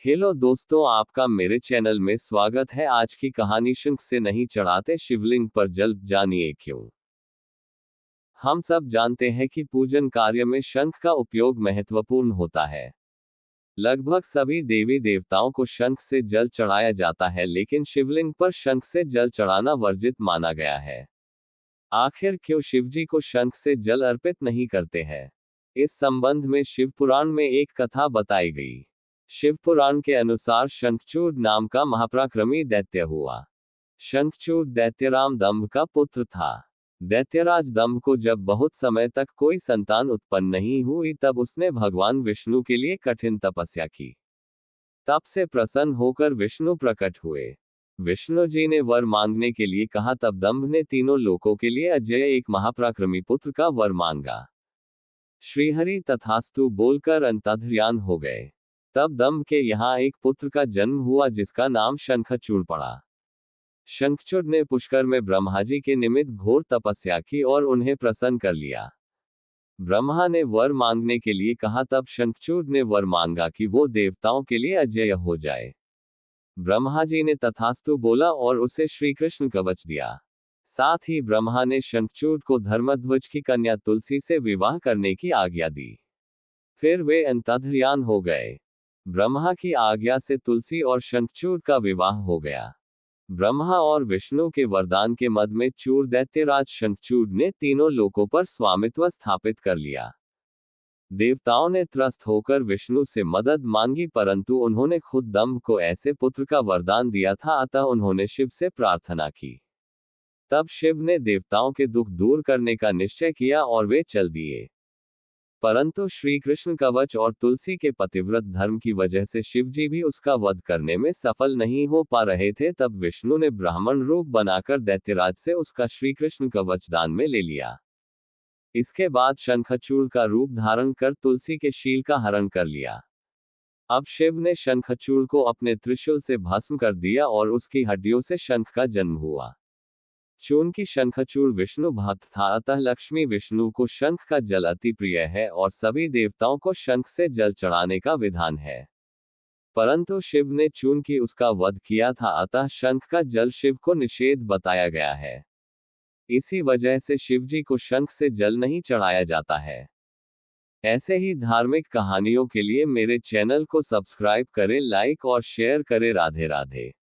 Hello दोस्तों, आपका मेरे चैनल में स्वागत है। आज की कहानी शंख से नहीं चढ़ाते शिवलिंग पर जल, जानिए क्यों। हम सब जानते हैं कि पूजन कार्य में शंख का उपयोग महत्वपूर्ण होता है। लगभग सभी देवी देवताओं को शंख से जल चढ़ाया जाता है, लेकिन शिवलिंग पर शंख से जल चढ़ाना वर्जित माना गया है। आखिर क्यों शिवजी को शंख से जल अर्पित नहीं करते हैं? इस संबंध में शिव पुराण में एक कथा बताई गई। शिव पुराण के अनुसार शंखचूड नाम का महापराक्रमी दैत्य हुआ। शंखचूड दैत्यराम दंभ का पुत्र था। दैत्यराज दंभ को जब बहुत समय तक कोई संतान उत्पन्न नहीं हुई, तब उसने भगवान विष्णु के लिए कठिन तपस्या की। तप से प्रसन्न होकर विष्णु प्रकट हुए। विष्णु जी ने वर मांगने के लिए कहा, तब दंभ ने तीनों लोकों के लिए अजय एक महापराक्रमी पुत्र का वर मांगा। श्रीहरि तथास्तु बोलकर अंतर्ध्यान हो गए। तब दंभ के यहाँ एक पुत्र का जन्म हुआ, जिसका नाम शंखचूड़ पड़ा। शंखचूड़ ने पुष्कर में ब्रह्मा जी के निमित्त घोर तपस्या की और उन्हें प्रसन्न कर लिया। ब्रह्मा ने वर मांगने के लिए कहा, तब शंखचूड़ ने वर मांगा कि वो देवताओं के लिए अजेय हो जाए। ब्रह्मा जी ने तथास्तु बोला और उसे श्री कृष्ण कवच दिया। साथ ही ब्रह्मा ने शंखचूड़ को धर्मध्वज की कन्या तुलसी से विवाह करने की आज्ञा दी। फिर वे अंतर्ध्यान हो गए। ब्रह्मा की आज्ञा से तुलसी और शंखचूड़ का विवाह हो गया। ब्रह्मा और विष्णु के वरदान के मद में चूर दैत्यराज शंखचूड़ ने तीनों लोकों पर स्वामित्व स्थापित कर लिया। देवताओं ने त्रस्त होकर विष्णु से मदद मांगी, परंतु उन्होंने खुद दंभ को ऐसे पुत्र का वरदान दिया था, अतः उन्होंने शिव से प्रार्थना की। तब शिव ने देवताओं के दुख दूर करने का निश्चय किया और वे चल दिए। परंतु श्री कृष्ण कवच और तुलसी के पतिव्रत धर्म की वजह से शिवजी भी उसका वध करने में सफल नहीं हो पा रहे थे। तब विष्णु ने ब्राह्मण रूप बनाकर दैत्यराज से उसका श्री कृष्ण कवच दान में ले लिया। इसके बाद शंखचूड़ का रूप धारण कर तुलसी के शील का हरण कर लिया। अब शिव ने शंखचूड़ को अपने त्रिशूल से भस्म कर दिया और उसकी हड्डियों से शंख का जन्म हुआ। चूंकि शंखचूड़ विष्णु भक्त था, अतः लक्ष्मी विष्णु को शंख का जल अति प्रिय है और सभी देवताओं को शंख से जल चढ़ाने का विधान है। परंतु शिव ने चूंकि उसका वध किया था, अतः शंख का जल शिव को निषेध बताया गया है। इसी वजह से शिवजी को शंख से जल नहीं चढ़ाया जाता है। ऐसे ही धार्मिक कहानियों के लिए मेरे चैनल को सब्सक्राइब करें, लाइक और शेयर करें। राधे राधे।